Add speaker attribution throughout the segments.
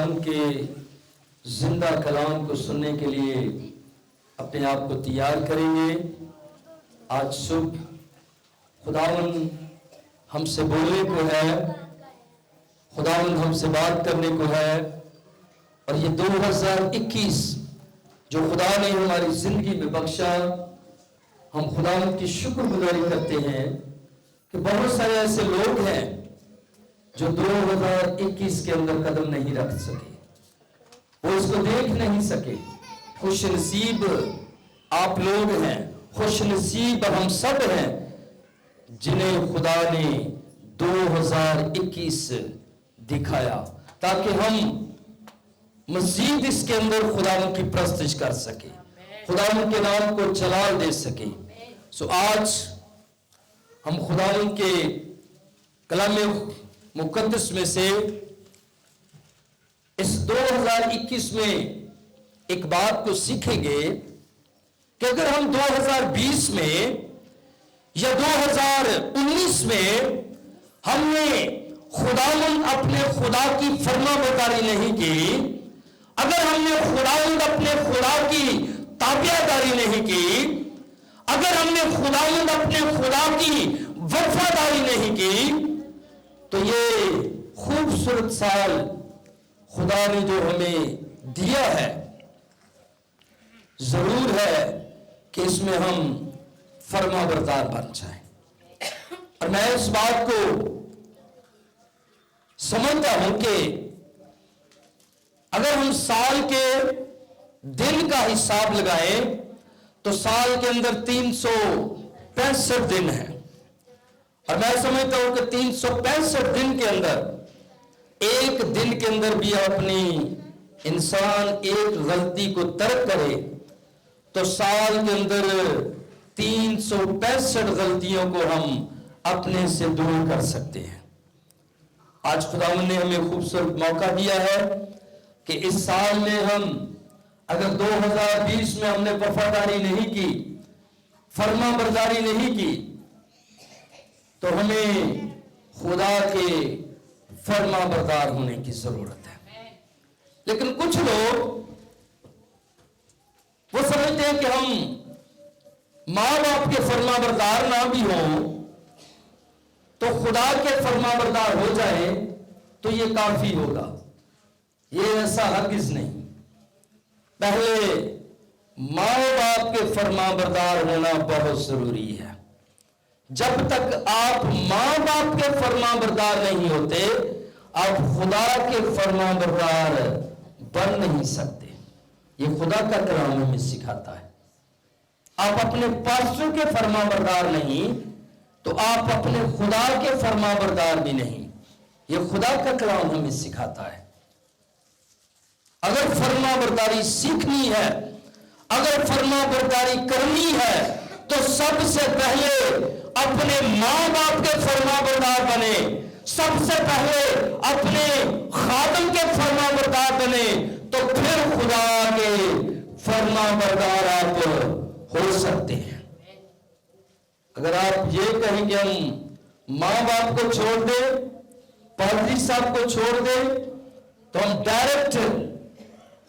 Speaker 1: خداوند کے زندہ کلام کو سننے کے لیے اپنے آپ کو تیار کریں گے۔ آج صبح خداوند ہم سے بولنے کو ہے، خداوند ہم سے بات کرنے کو ہے، اور یہ 2021 جو خدا نے ہماری زندگی میں بخشا، ہم خداوند کی شکر گزاری کرتے ہیں کہ بہت سارے ایسے لوگ ہیں جو 2021 کے اندر قدم نہیں رکھ سکے، وہ اس کو دیکھ نہیں سکے۔ خوش نصیب آپ لوگ ہیں، خوش نصیب ہم سب ہیں جنہیں خدا نے 2021 دکھایا تاکہ ہم مزید اس کے اندر خداوند کی پرستش کر سکے، خداوند کے نام کو جلال دے سکے۔ سو آج ہم خداوند کے کلام مقدس میں سے اس 2021 میں ایک بات کو سیکھیں گے کہ اگر ہم 2020 میں یا 2019 میں ہم نے خداوند اپنے خدا کی فرما برداری نہیں کی، اگر ہم نے خداوند اپنے خدا کی تابعداری نہیں کی، اگر ہم نے خداوند اپنے خدا کی وفاداری نہیں کی، تو یہ خوبصورت سال خدا نے جو ہمیں دیا ہے، ضرور ہے کہ اس میں ہم فرما بردار بن جائیں۔ اور میں اس بات کو سمجھتا ہوں کہ اگر ہم سال کے دن کا حساب لگائیں تو سال کے اندر 365 دن ہیں، اور میں سمجھتا ہوں کہ 365 دن کے اندر ایک دن کے اندر بھی اپنی انسان ایک غلطی کو ترک کرے تو سال کے اندر 365 غلطیوں کو ہم اپنے سے دور کر سکتے ہیں۔ آج خداوند نے ہمیں خوبصورت موقع دیا ہے کہ اس سال میں ہم اگر 2020 میں ہم نے وفاداری نہیں کی، فرما برداری نہیں کی، تو ہمیں خدا کے فرما بردار ہونے کی ضرورت ہے۔ لیکن کچھ لوگ وہ سمجھتے ہیں کہ ہم ماں باپ کے فرما بردار نہ بھی ہوں تو خدا کے فرما بردار ہو جائیں تو یہ کافی ہوگا۔ یہ ایسا ہرگز نہیں۔ پہلے ماں باپ کے فرما بردار ہونا بہت ضروری ہے۔ جب تک آپ ماں باپ کے فرما بردار نہیں ہوتے، آپ خدا کے فرما بردار بن نہیں سکتے۔ یہ خدا کا کلام ہمیں سکھاتا ہے۔ آپ اپنے پاسٹر کے فرما بردار نہیں تو آپ اپنے خدا کے فرما بردار بھی نہیں۔ یہ خدا کا کلام ہمیں سکھاتا ہے۔ اگر فرما برداری سیکھنی ہے، اگر فرما برداری کرنی ہے تو سب سے پہلے اپنے ماں باپ کے فرما بردار بنے، سب سے پہلے اپنے خادم کے فرما بردار بنے، تو پھر خدا کے فرما بردار آپ ہو سکتے ہیں۔ اگر آپ یہ کہیں کہ ہم ماں باپ کو چھوڑ دیں، پادری صاحب کو چھوڑ دیں تو ہم ڈائریکٹ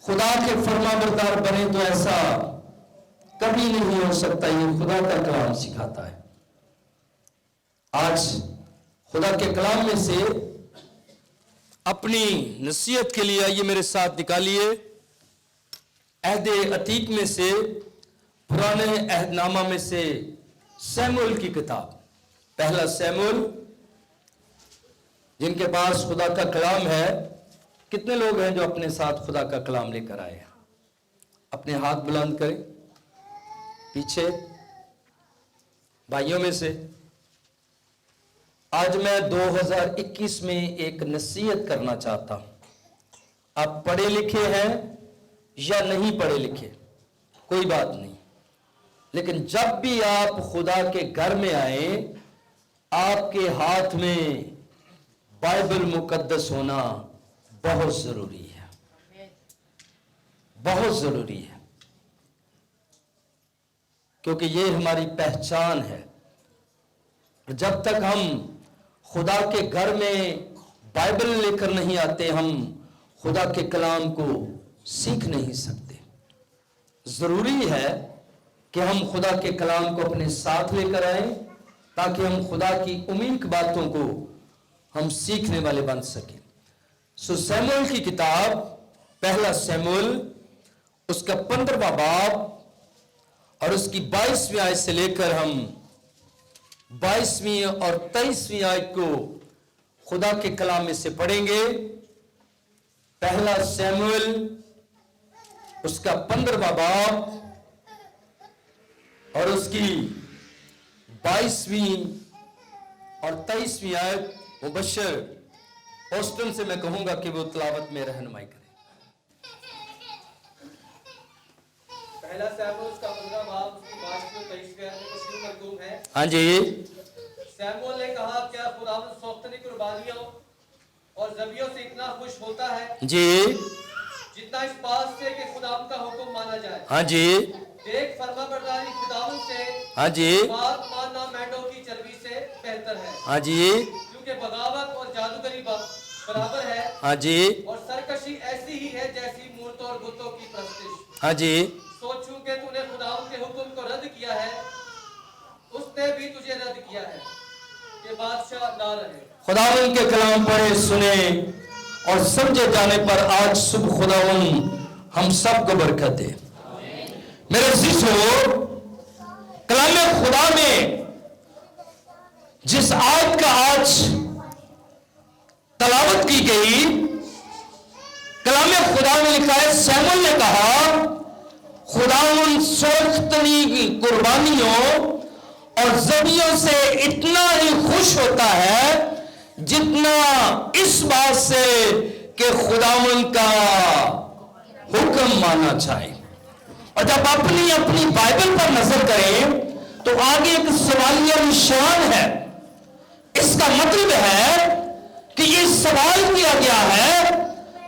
Speaker 1: خدا کے فرما بردار بنے، تو ایسا کبھی نہیں ہو سکتا۔ یہ خدا کا کلام سکھاتا ہے۔ آج خدا کے کلام میں سے اپنی نصیحت کے لیے آئیے میرے ساتھ نکالیے عہد عتیق میں سے، پرانے عہد نامہ میں سے سیموئیل کی کتاب، پہلا سیموئیل۔ جن کے پاس خدا کا کلام ہے، کتنے لوگ ہیں جو اپنے ساتھ خدا کا کلام لے کر آئے ہیں؟ اپنے ہاتھ بلند کریں پیچھے بھائیوں میں سے۔ آج میں 2021 میں ایک نصیحت کرنا چاہتا ہوں۔ آپ پڑھے لکھے ہیں یا نہیں پڑھے لکھے، کوئی بات نہیں، لیکن جب بھی آپ خدا کے گھر میں آئیں، آپ کے ہاتھ میں بائبل مقدس ہونا بہت ضروری ہے، بہت ضروری ہے، کیونکہ یہ ہماری پہچان ہے۔ جب تک ہم خدا کے گھر میں بائبل لے کر نہیں آتے، ہم خدا کے کلام کو سیکھ نہیں سکتے. ضروری ہے کہ ہم خدا کے کلام کو اپنے ساتھ لے کر آئیں تاکہ ہم خدا کی عمیق باتوں کو ہم سیکھنے والے بن سکیں. سیموئیل کی کتاب پہلا سیموئیل اس کا 15واں باب اور اس کی 22ویں آیت سے لے کر ہم 22ویں اور 23ویں آیت کو خدا کے کلام میں سے پڑھیں گے. پہلا سیموئیل اس کا 15واں باب اور اس کی 22ویں اور 23ویں آیت. مبشر اوسٹن سے میں کہوں گا کہ وہ تلاوت میں رہنمائی کرے.
Speaker 2: پہلا سیموئیل اس کا 15واں باب اس کی 22ویں اور 23ویں آیت میں شروع مکتوب ہے.
Speaker 1: ہاں جی.
Speaker 2: سیموئیل نے کہا کیا خداوند سوختنی قربانیوں اور ذبیحوں سے اتنا خوش ہوتا ہے
Speaker 1: جی
Speaker 2: جتنا اس بات سے کہ خداوند کا حکم مانا جائے.
Speaker 1: ہاں جی.
Speaker 2: دیکھ فرما برداری خداوند سے
Speaker 1: ہاں جی.
Speaker 2: بات ماننا مینڈوں کی چربی سے بہتر ہے.
Speaker 1: ہاں جی.
Speaker 2: کیونکہ بغاوت اور جادوگری برابر ہے.
Speaker 1: ہاں جی.
Speaker 2: اور سرکشی ایسی ہی ہے جیسی مورتوں اور بتوں کی پرستش.
Speaker 1: ہاں جی.
Speaker 2: سوچوں کہ تو نے خداوند کے حکم کو رد کیا ہے اس نے بھی تجھے رد کیا ہے کہ بادشاہ نہ رہے.
Speaker 1: خداوند کے کلام پڑھے سنے اور سمجھے جانے پر آج صبح خداوند ہم سب کو برکت دے. میرے عزیزو، کلام خدا میں جس آیت کا آج تلاوت کی گئی، کلام خدا میں لکھا ہے سیموئیل نے کہا خداوند سوختنی قربانیوں اور ذبیحوں سے اتنا ہی خوش ہوتا ہے جتنا اس بات سے کہ خداوند کا حکم مانا جائے. اور جب اپنی بائبل پر نظر کریں تو آگے ایک سوالیہ نشان ہے. اس کا مطلب ہے کہ یہ سوال کیا گیا ہے،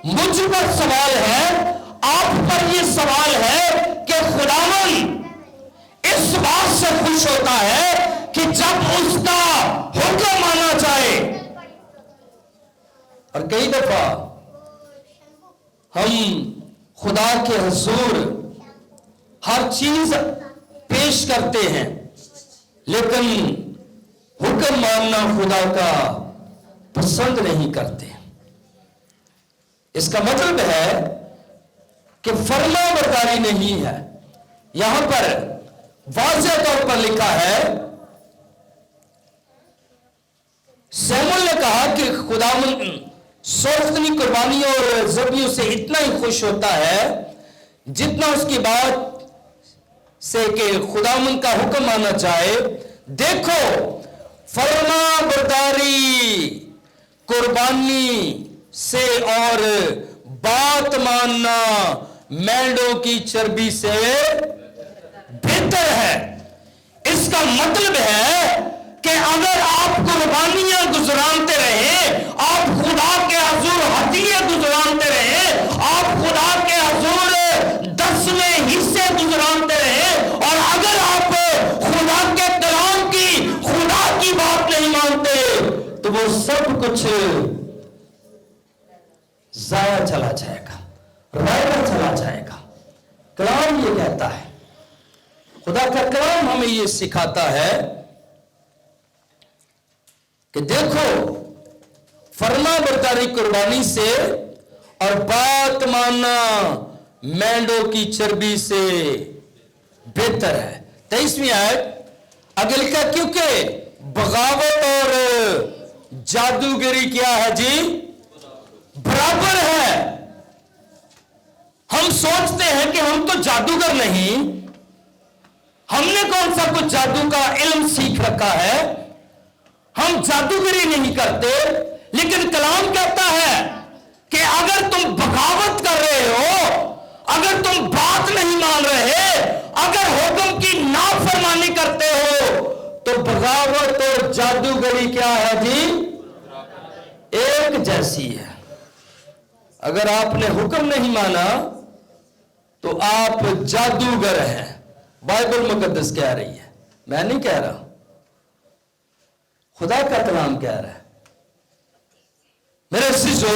Speaker 1: مجھ پر سوال ہے، آپ پر یہ سوال ہے کہ خداوند اس بات سے خوش ہوتا ہے کہ جب اس کا حکم مانا جائے. اور کئی دفعہ ہم خدا کے حضور ہر چیز پیش کرتے ہیں لیکن حکم ماننا خدا کا پسند نہیں کرتے. اس کا مطلب ہے کہ فرما برداری نہیں ہے. یہاں پر واضح طور پر لکھا ہے سیموئیل نے کہا کہ خداوند سوختنی قربانیوں اور ذبیحوں سے اتنا ہی خوش ہوتا ہے جتنا اس کی بات سے کہ خداوند کا حکم مانا جائے. دیکھو فرما برداری قربانی سے اور بات ماننا مینڈوں کی چربی سے بہتر ہے. اس کا مطلب ہے کہ اگر آپ قربانیاں گزرانتے رہے، آپ خدا کے حضور ہدیے گزرانتے رہے، آپ خدا کے حضور 10ویں حصے گزرانتے رہے، اور اگر آپ خدا کے کلام کی خدا کی بات نہیں مانتے تو وہ سب کچھ ضائع چلا جائے گا، رائگا چلا جائے گا. کلام یہ کہتا ہے، خدا کا کلام ہمیں یہ سکھاتا ہے کہ دیکھو فرما برداری قربانی سے اور بات ماننا مینڈوں کی چربی سے بہتر ہے. 23ویں آیت آگے لکھا کیونکہ بغاوت اور جادوگری کیا ہے جی؟ برابر ہے. ہم سوچتے ہیں کہ ہم تو جادوگر نہیں، ہم نے کون سا کچھ جادو کا علم سیکھ رکھا ہے، ہم جادوگری نہیں کرتے. لیکن کلام کہتا ہے کہ اگر تم بغاوت کر رہے ہو، اگر تم بات نہیں مان رہے، اگر حکم کی نافرمانی کرتے ہو تو بغاوت اور جادوگری کیا ہے جی؟ ایک جیسی ہے. اگر آپ نے حکم نہیں مانا تو آپ جادوگر ہیں. بائبل مقدس کہہ رہی ہے، میں نہیں کہہ رہا، خدا کا کلام کہہ رہا ہے. میرے عزیزو،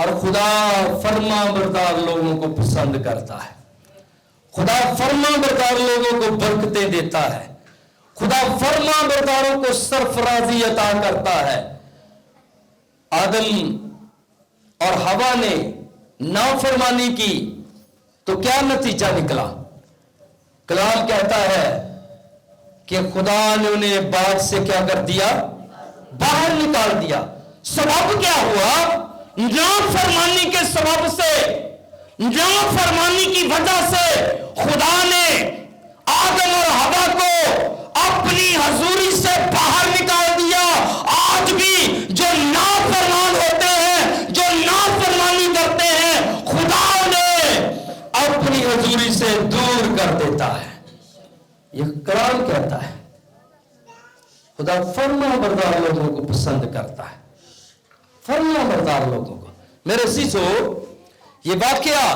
Speaker 1: اور خدا فرما بردار لوگوں کو پسند کرتا ہے. خدا فرما بردار لوگوں کو برکتیں دیتا ہے. خدا فرما برداروں کو سرفرازی عطا کرتا ہے. آدم اور ہوا نے نافرمانی کی تو کیا نتیجہ نکلا؟ کلام کہتا ہے کہ خدا نے انہیں باغ سے کیا کر دیا؟ باہر نکال دیا. سبب کیا ہوا؟ نافرمانی کے سبب سے، نافرمانی کی وجہ سے خدا نے آدم اور ہوا کو اپنی حضوری سے باہر نکال دیا. آج بھی جو نافرمان ہوتے ہیں، جو نافرمانی کرتے ہیں، خدا انہیں اپنی حضوری سے دور کر دیتا ہے. یہ کلام کہتا ہے خدا فرما بردار لوگوں کو پسند کرتا ہے. فرما بردار لوگوں کو. میرے عزیزو، یہ واقعہ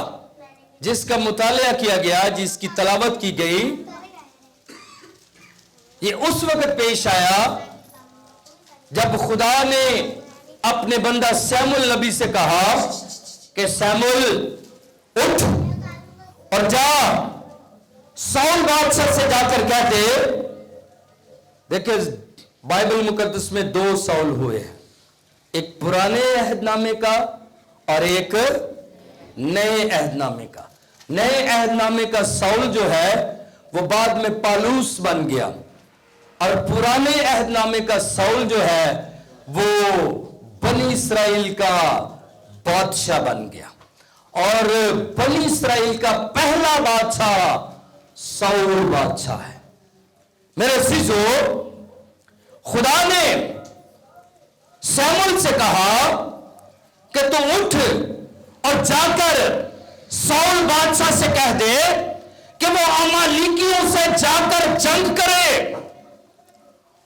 Speaker 1: جس کا مطالعہ کیا گیا، جس کی تلاوت کی گئی، یہ اس وقت پیش آیا جب خدا نے اپنے بندہ سیموئیل نبی سے کہا کہ سیموئیل اٹھ اور جا ساؤل بادشاہ سے جا کر کہہ دے. دیکھیں بائبل مقدس میں 2 ساؤل ہوئے، ایک پرانے عہد نامے کا اور ایک نئے عہد نامے کا. نئے عہد نامے کا ساؤل جو ہے وہ بعد میں پالوس بن گیا، اور پرانے عہد نامے کا ساؤل جو ہے وہ بنی اسرائیل کا بادشاہ بن گیا. اور بنی اسرائیل کا پہلا بادشاہ ساؤل بادشاہ ہے. میرے عزیزو، خدا نے سیموئیل سے کہا کہ تو اٹھ اور جا کر ساؤل بادشاہ سے کہہ دے کہ وہ امالیکیوں سے جا کر جنگ کرے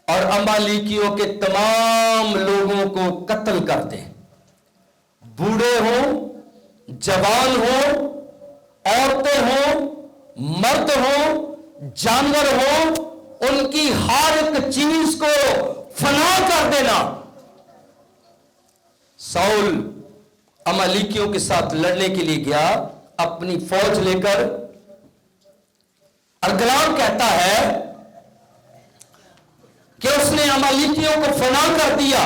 Speaker 1: اور امالیکیوں کے تمام لوگوں کو قتل کر دے. بوڑھے ہوں، جوان ہوں، عورتیں ہوں، مرد ہوں، جانور ہوں، ان کی ہر ایک چیز کو فنا کر دینا. ساؤل امالیکیوں کے ساتھ لڑنے کے لیے گیا اپنی فوج لے کر. اور کلام کہتا ہے کہ اس نے امالیکیوں کو فنا کر دیا،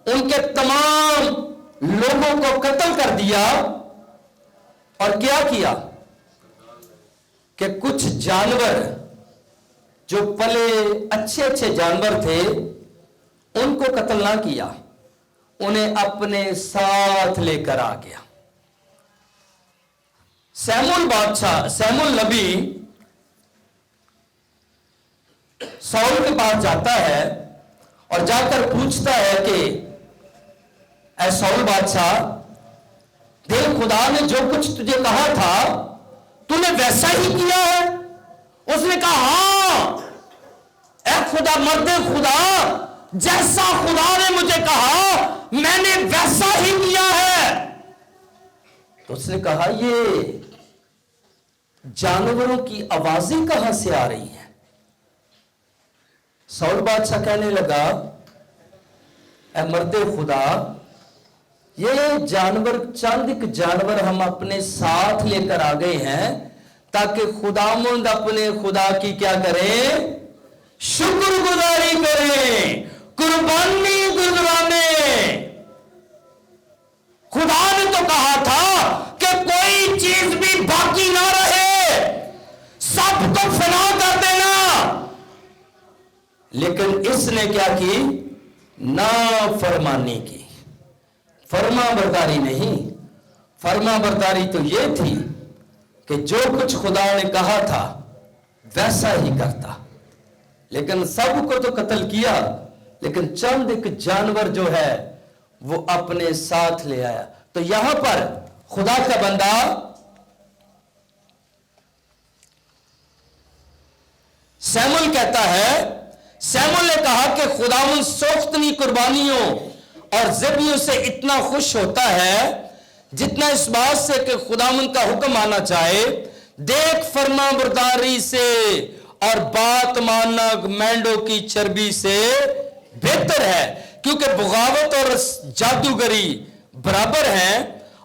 Speaker 1: ان کے تمام لوگوں کو قتل کر دیا. اور کیا کیا کہ کچھ جانور جو پلے اچھے اچھے جانور تھے ان کو قتل نہ کیا، انہیں اپنے ساتھ لے کر آ گیا. سیموئیل نبی ساؤل کے پاس جاتا ہے اور جا کر پوچھتا ہے کہ اے ساؤل بادشاہ، دیکھ خدا نے جو کچھ تجھے کہا تھا تو نے ویسا ہی کیا ہے؟ اس نے کہا ہاں اے خدا، مرد خدا، جیسا خدا نے مجھے کہا میں نے ویسا ہی کیا ہے. تو اس نے کہا یہ جانوروں کی آوازیں کہاں سے آ رہی ہیں؟ ساؤل بادشاہ کہنے لگا اے مرد خدا، یہ جانور چند ایک جانور ہم اپنے ساتھ لے کر آ گئے ہیں تاکہ خداوند اپنے خدا کی کیا کریں؟ شکر گزاری کریں، قربانی گزرانے. خدا نے تو کہا تھا کہ کوئی چیز بھی باقی نہ رہے، سب کو فنا کر دینا. لیکن اس نے کیا کی؟ نافرمانی کی. فرما برداری نہیں. فرما برداری تو یہ تھی کہ جو کچھ خدا نے کہا تھا ویسا ہی کرتا. لیکن سب کو تو قتل کیا، لیکن چند ایک جانور جو ہے وہ اپنے ساتھ لے آیا. تو یہاں پر خدا کا بندہ سیموئیل کہتا ہے، سیموئیل نے کہا کہ خداوند سوختنی قربانیوں اور ذبیحوں سے اتنا خوش ہوتا ہے جتنا اس بات سے کہ خداوند کا حکم آنا چاہے. دیکھ فرما برداری سے اور بات ماننا مینڈوں کی چربی سے بہتر ہے، کیونکہ بغاوت اور جادوگری برابر ہیں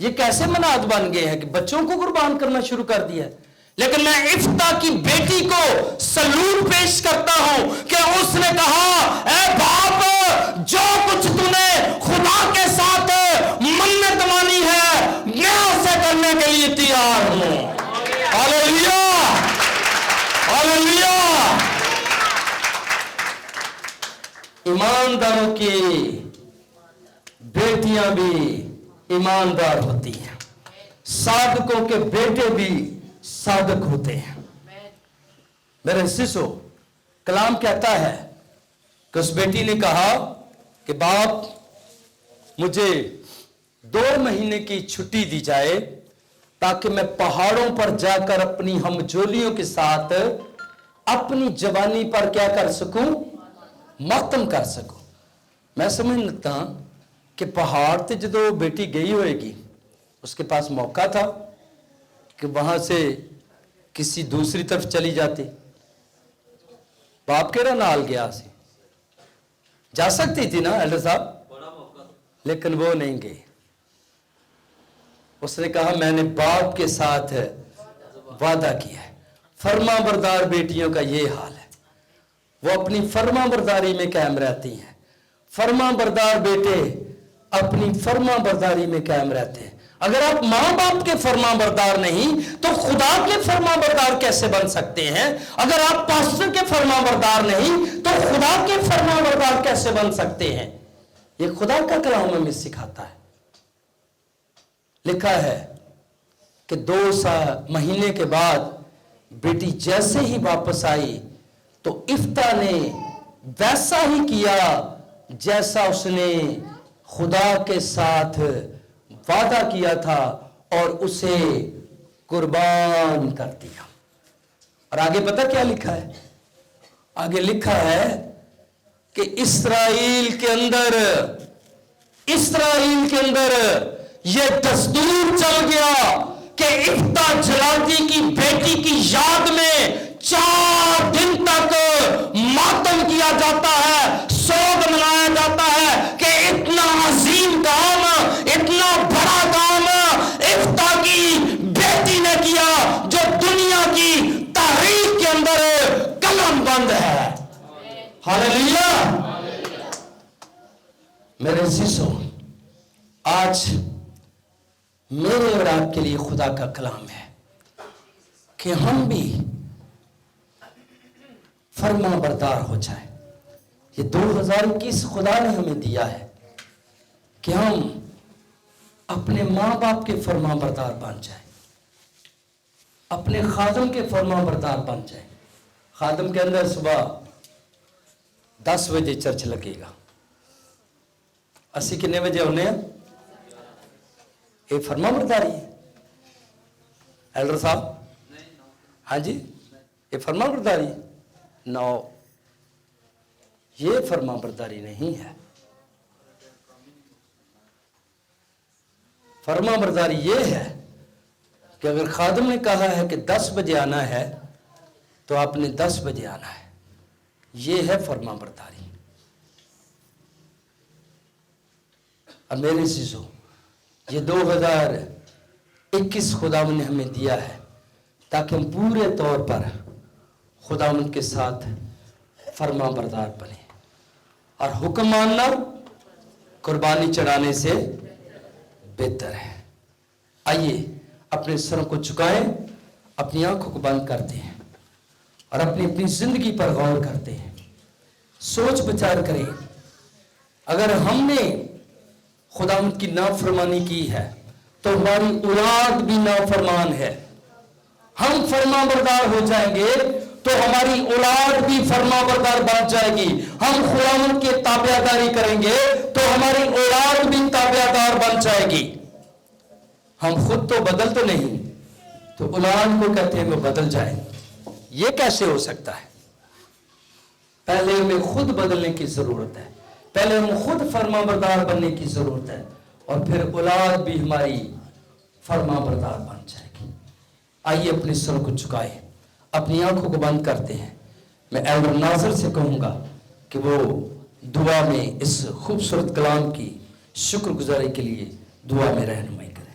Speaker 1: یہ کیسے مناد بن گئے ہیں کہ بچوں کو قربان کرنا شروع کر دیا ہے. لیکن میں افتح کی بیٹی کو سلوٹ پیش کرتا ہوں کہ اس نے کہا اے باپ جو کچھ تو نے خدا کے ساتھ منت مانی ہے میں اسے کرنے کے لیے تیار ہوں. ہاللیلویا ہاللیلویا. ایمانداروں کی بیٹیاں بھی ایماندار ہوتی ہیں, صادقوں کے بیٹے بھی صادق ہوتے ہیں. میرے سسو کلام کہتا ہے کہ اس بیٹی نے کہا کہ باپ مجھے 2 مہینے کی چھٹی دی جائے تاکہ میں پہاڑوں پر جا کر اپنی ہمجولیوں کے ساتھ اپنی جوانی پر کیا کر سکوں, ماتم کر سکوں. میں سمجھ لگتا کہ پہاڑ تے جدو بیٹی گئی ہوئے گی اس کے پاس موقع تھا کہ وہاں سے کسی دوسری طرف چلی جاتی. باپ کہڑا نال گیا سی, جا سکتی تھی نا ایلڈر صاحب, لیکن وہ نہیں گئی. اس نے کہا میں نے باپ کے ساتھ وعدہ کیا ہے. فرما بردار بیٹیوں کا یہ حال ہے, وہ اپنی فرما برداری میں قائم رہتی ہیں. فرما بردار بیٹے اپنی فرما برداری میں قائم رہتے ہیں. اگر آپ ماں باپ کے فرما بردار نہیں تو خدا کے فرما بردار کیسے بن سکتے ہیں؟ اگر آپ پاسٹر کے فرما بردار نہیں تو خدا کے فرما بردار کیسے بن سکتے ہیں؟ یہ خدا کا کلام ہمیں سکھاتا ہے. لکھا ہے کہ 2 مہینے کے بعد بیٹی جیسے ہی واپس آئی تو افتح نے ویسا ہی کیا جیسا اس نے خدا کے ساتھ وعدہ کیا تھا اور اسے قربان کر دیا. اور آگے پتہ کیا لکھا ہے؟ آگے لکھا ہے کہ اسرائیل کے اندر یہ دستور چل گیا کہ افتح جلاتی کی بیٹی کی یاد میں 4 دن تک ماتم کیا جاتا ہے, سوگ منایا جاتا ہے کہ اتنا عظیم کام, اتنا بڑا کام افتح کی بیٹی نے کیا جو دنیا کی تاریخ کے اندر قلم بند ہے. ہاللیلویا. میرے عزیزو, آج میرے اور آپ کے لیے خدا کا کلام ہے کہ ہم بھی فرما بردار ہو جائیں. یہ 2021 خدا نے ہمیں دیا ہے کہ ہم اپنے ماں باپ کے فرما بردار بن جائیں, اپنے خادم کے فرما بردار بن جائیں. خادم کے اندر صبح 10 بجے چرچ لگے گا, اسی کتنے بجے ہونے ہیں؟ یہ فرما برداری ہے ایلڈر صاحب. ہاں جی, یہ فرما برداری ہے. 9 یہ فرما برداری نہیں ہے. فرما برداری یہ ہے کہ اگر خادم نے کہا ہے کہ 10 بجے آنا ہے تو آپ نے 10 بجے آنا ہے. یہ ہے فرما برداری. اور میرے عزیزو, یہ 2021 خداوند نے ہمیں دیا ہے تاکہ ہم پورے طور پر خداوند کے ساتھ فرما بردار بنے. اور حکم ماننا قربانی چڑھانے سے بہتر ہے. آئیے اپنے سروں کو جھکائیں, اپنی آنکھوں کو بند کرتے ہیں اور اپنی زندگی پر غور کرتے ہیں, سوچ بچار کریں. اگر ہم نے خداوند کی نافرمانی کی ہے تو ہماری اولاد بھی نافرمان ہے. ہم فرما بردار ہو جائیں گے تو ہماری اولاد بھی فرما بردار بن جائے گی. ہم خداوند کی تابعداری کریں گے تو ہماری اولاد بھی تابعدار بن جائے گی. ہم خود تو بدل تو نہیں, تو اولاد کو کہتے ہیں وہ بدل جائے. یہ کیسے ہو سکتا ہے؟ پہلے ہمیں خود بدلنے کی ضرورت ہے, پہلے ہم خود فرما بردار بننے کی ضرورت ہے, اور پھر اولاد بھی ہماری فرما بردار بن جائے گی. آئیے اپنے سر کو جھکائیں, اپنی آنکھوں کو بند کرتے ہیں. میں ایلڈر ناظر سے کہوں گا کہ وہ دعا میں اس خوبصورت کلام کی شکر گزاری کے لیے دعا میں رہنمائی کریں.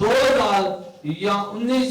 Speaker 3: 2019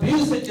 Speaker 3: 20